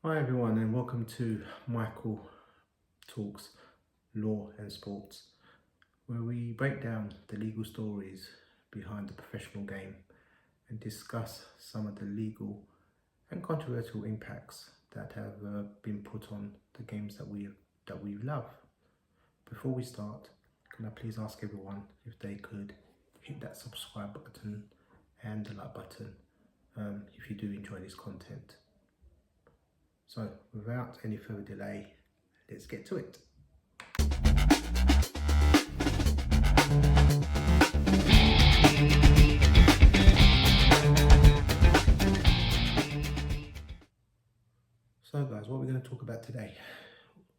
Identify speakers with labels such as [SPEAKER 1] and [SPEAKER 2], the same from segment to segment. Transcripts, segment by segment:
[SPEAKER 1] Hi everyone and welcome to Michael Talks Law and Sports, where we break down the legal stories behind the professional game and discuss some of the legal and controversial impacts that have been put on the games that we love. Before we start, can I please ask everyone if they could hit that subscribe button and the like button if you do enjoy this content. So without any further delay, let's get to it. So guys, what we're going to talk about today.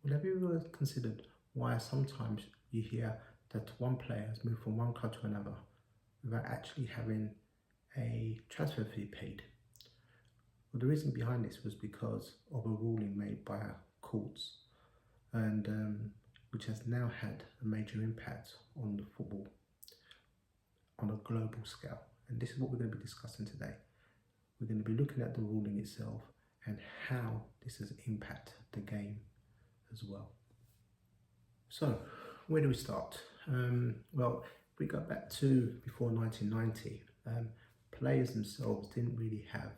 [SPEAKER 1] Well, have you ever considered why sometimes you hear that one player has moved from one club to another without actually having a transfer fee paid? Well, the reason behind this was because of a ruling made by courts, and which has now had a major impact on the football on a global scale. And this is what we're going to be discussing today. We're going to be looking at the ruling itself and how this has impacted the game as well. So, where do we start? Well, if we go back to before 1990, players themselves didn't really have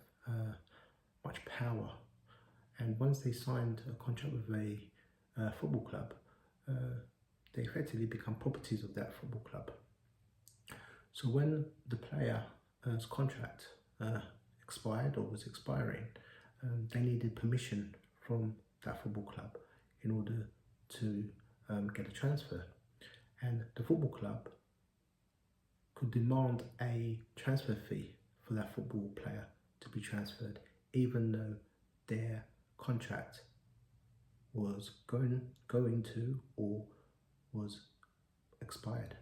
[SPEAKER 1] much power, and once they signed a contract with a football club, they effectively become properties of that football club. So when the player's contract expired or was expiring, they needed permission from that football club in order to get a transfer, and the football club could demand a transfer fee for that football player to be transferred, even though their contract was going to or was expired.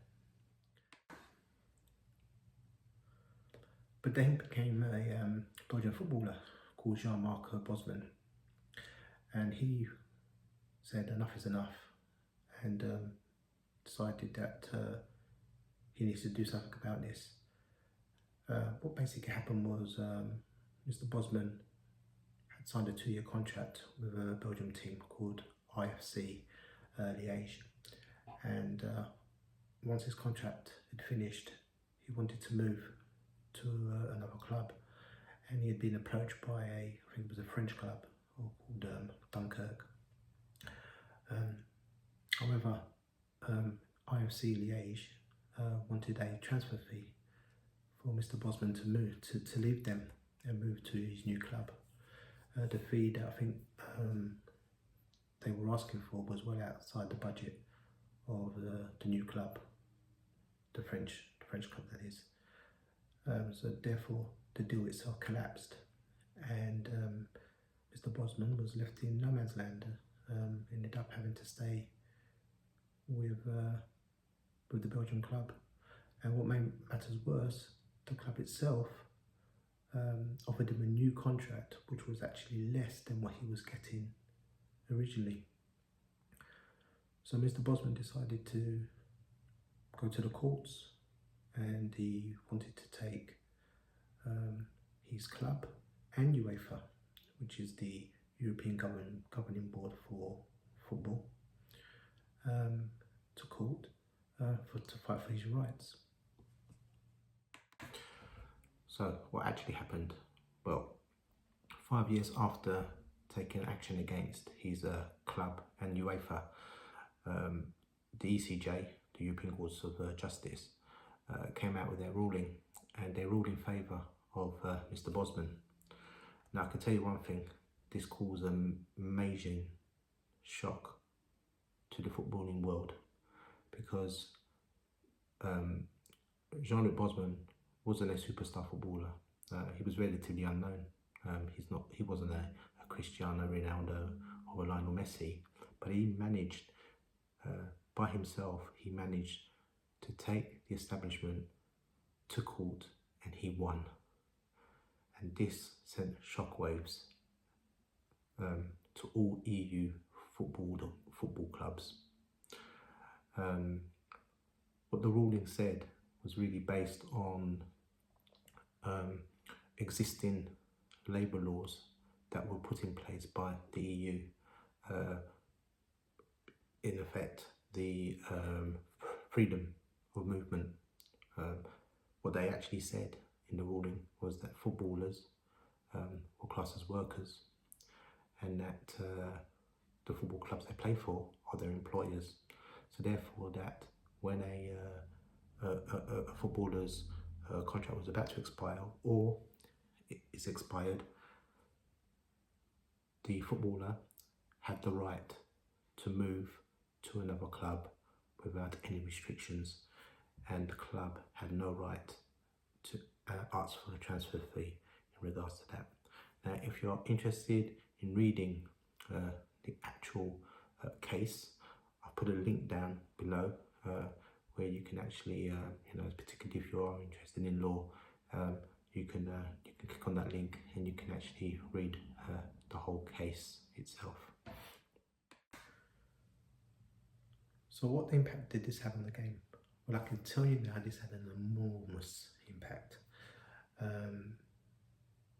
[SPEAKER 1] But then became a Belgian footballer called Jean-Marc Bosman, and he said enough is enough, and decided that he needs to do something about this. What basically happened was Mr. Bosman had signed a 2-year contract with a Belgian team called IFC Liège, and once his contract had finished, he wanted to move to another club, and he had been approached by I think it was a French club called Dunkirk. However, IFC Liège wanted a transfer fee for Mr. Bosman to move to leave them and move to his new club. The fee that I think they were asking for was well outside the budget of the new club, the French club that is. So therefore the deal itself collapsed, and Mr. Bosman was left in no man's land. Ended up having to stay with the Belgian club, and what made matters worse, the club itself offered him a new contract which was actually less than what he was getting originally. So Mr. Bosman decided to go to the courts, and he wanted to take his club and UEFA, which is the European governing board for football, to court to fight for his rights. So what actually happened? Well, 5 years after taking action against his club and UEFA, the ECJ, the European Courts of Justice, came out with their ruling, and they ruled in favour of Mr. Bosman. Now I can tell you one thing, this caused a major shock to the footballing world, because Jean-Luc Bosman wasn't a superstar footballer. He was relatively unknown. He wasn't a Cristiano Ronaldo or a Lionel Messi, but he managed by himself. He managed to take the establishment to court, and he won. And this sent shockwaves to all EU football clubs. What the ruling said was really based on existing labour laws that were put in place by the EU. In effect, the freedom of movement. What they actually said in the ruling was that footballers were classed as workers, and that the football clubs they play for are their employers. So therefore, that when a footballer's contract was about to expire or it is expired, the footballer had the right to move to another club without any restrictions, and the club had no right to ask for a transfer fee in regards to that. Now, if you're interested in reading the actual case, I'll put a link down below where you can actually, particularly if you are interested in law, you can click on that link and you can actually read the whole case itself. So what impact did this have on the game? Well, I can tell you now this had an enormous impact.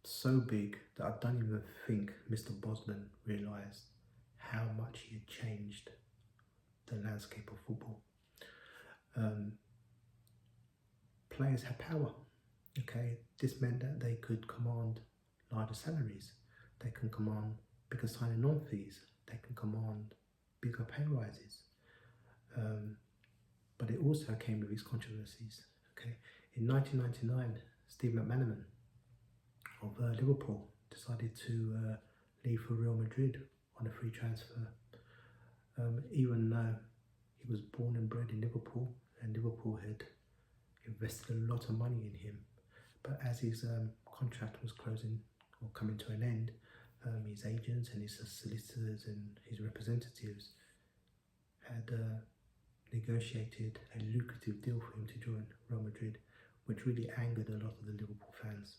[SPEAKER 1] So big that I don't even think Mr. Bosman realised how much he had changed the landscape of football. Players had power, okay? This meant that they could command larger salaries, they can command bigger signing on fees, they can command bigger pay rises. But it also came with its controversies, okay? In 1999, Steve McManaman of Liverpool decided to leave for Real Madrid on a free transfer, even though he was born and bred in Liverpool and Liverpool had invested a lot of money in him. But as his contract was closing or coming to an end, his agents and his solicitors and his representatives had negotiated a lucrative deal for him to join Real Madrid, which really angered a lot of the Liverpool fans.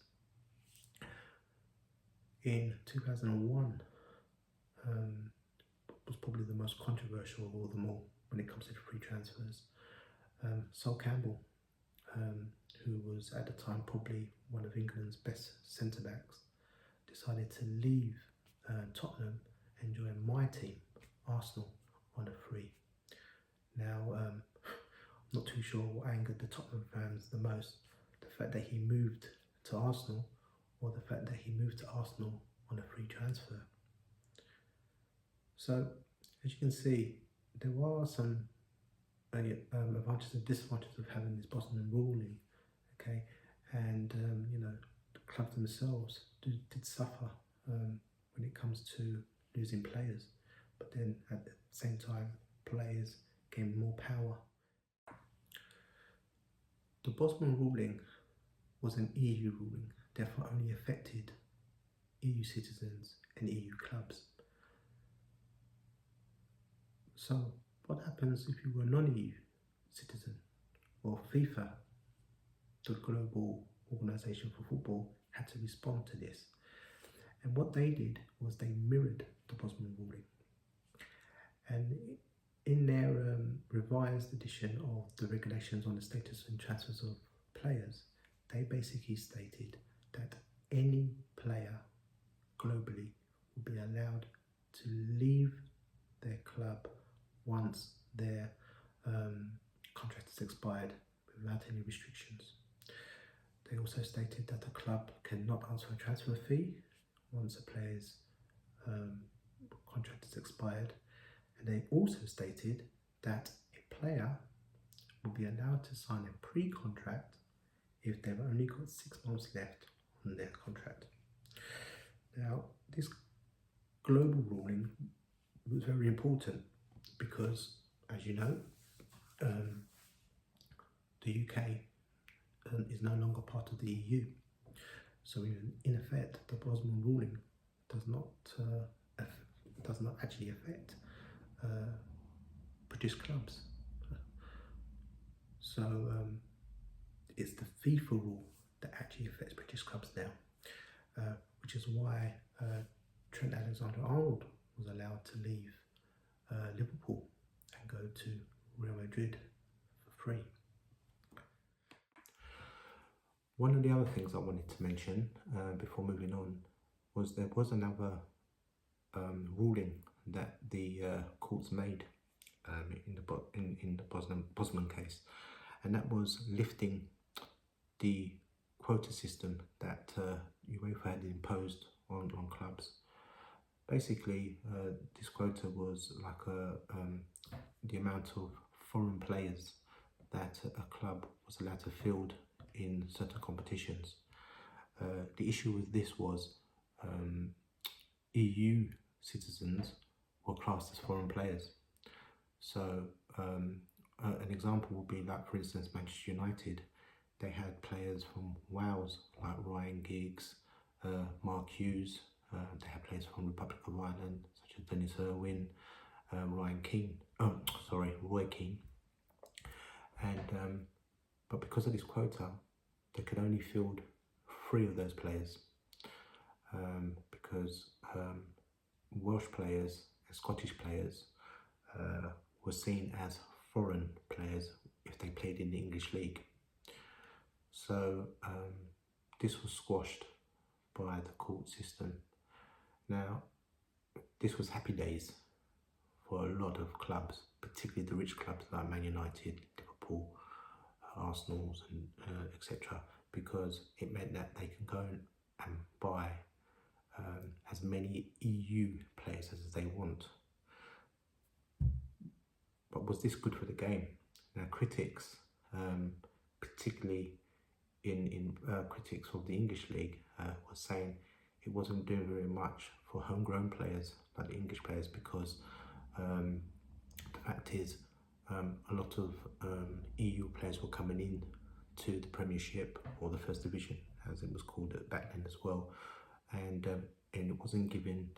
[SPEAKER 1] In 2001, was probably the most controversial of all them all when it comes to free transfers. Sol Campbell, who was at the time probably one of England's best centre-backs, decided to leave Tottenham and join my team, Arsenal, on a free. Now, I'm not too sure what angered the Tottenham fans the most, the fact that he moved to Arsenal or the fact that he moved to Arsenal on a free transfer. So, as you can see, there are some advantages and disadvantages of having this Bosman ruling, okay? And, the clubs themselves did suffer when it comes to losing players, but then at the same time, players gained more power. The Bosman ruling was an EU ruling, therefore only affected EU citizens and EU clubs. So what happens if you were a non-EU citizen? Well, FIFA, the global organisation for football, had to respond to this. And what they did was they mirrored the Bosman ruling. And in their revised edition of the regulations on the status and transfers of players, they basically stated that any player globally will be allowed to leave their club once their contract is expired without any restrictions. They also stated that a club cannot ask for a transfer fee once a player's contract is expired. And they also stated that a player will be allowed to sign a pre-contract if they've only got 6 months left on their contract. Now, this global ruling was very important because, as you know, the UK is no longer part of the EU. So in effect, the Bosman ruling does not actually affect British clubs. So it's the FIFA rule that actually affects British clubs now, which is why Trent Alexander-Arnold was allowed to leave Liverpool and go to Real Madrid for free. One of the other things I wanted to mention before moving on was there was another ruling that the courts made in the Bosman case, and that was lifting the quota system that UEFA had imposed on clubs. Basically, this quota was like the amount of foreign players that a club was allowed to field in certain competitions. The issue with this was EU citizens were classed as foreign players. So an example would be like, for instance, Manchester United. They had players from Wales like Ryan Giggs, Mark Hughes. They had players from Republic of Ireland such as Dennis Irwin, Roy Keane. And but because of this quota, they could only field 3 of those players, because Welsh players and Scottish players were seen as foreign players if they played in the English league. So this was squashed by the court system. Now, this was happy days for a lot of clubs, particularly the rich clubs like Man United, Liverpool, Arsenal, and etc., because it meant that they can go and buy as many EU players as they want. But was this good for the game? Now, critics, particularly in critics of the English league, were saying it wasn't doing very much for homegrown players like the English players, because the fact is a lot of EU players were coming in to the Premiership, or the First Division as it was called back then as well, and it wasn't giving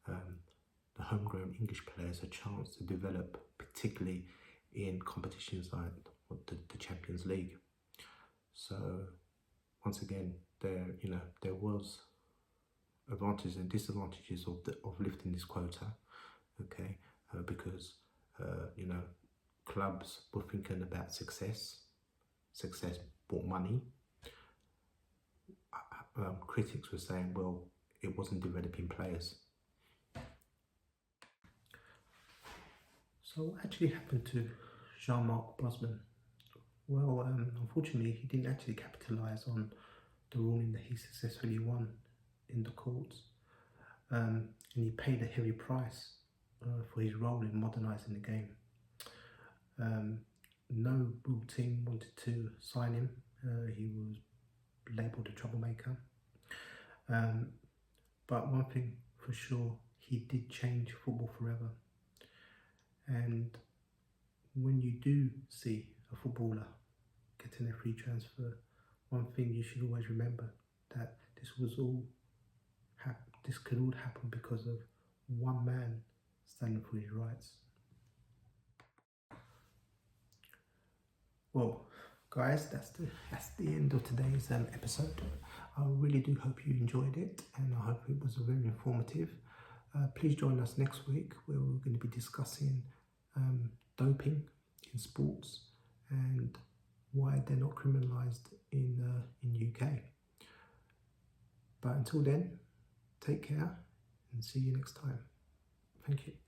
[SPEAKER 1] the homegrown English players a chance to develop, particularly in competitions like the Champions League. So once again, there was advantages and disadvantages of lifting this quota, okay, because clubs were thinking about success brought money. Critics were saying, well, it wasn't developing players. So what actually happened to Jean-Marc Bosman? Well, unfortunately, he didn't actually capitalise on the ruling that he successfully won in the courts, and he paid a heavy price for his role in modernising the game. No real team wanted to sign him. He was labelled a troublemaker. But one thing for sure, he did change football forever. And when you do see a footballer getting a free transfer, one thing you should always remember, that this could all happen because of one man standing for his rights. Well, guys, that's the end of today's episode. I really do hope you enjoyed it, and I hope it was very informative. Please join us next week, where we're going to be discussing doping in sports and why they're not criminalised in UK. But until then, take care and see you next time. Thank you.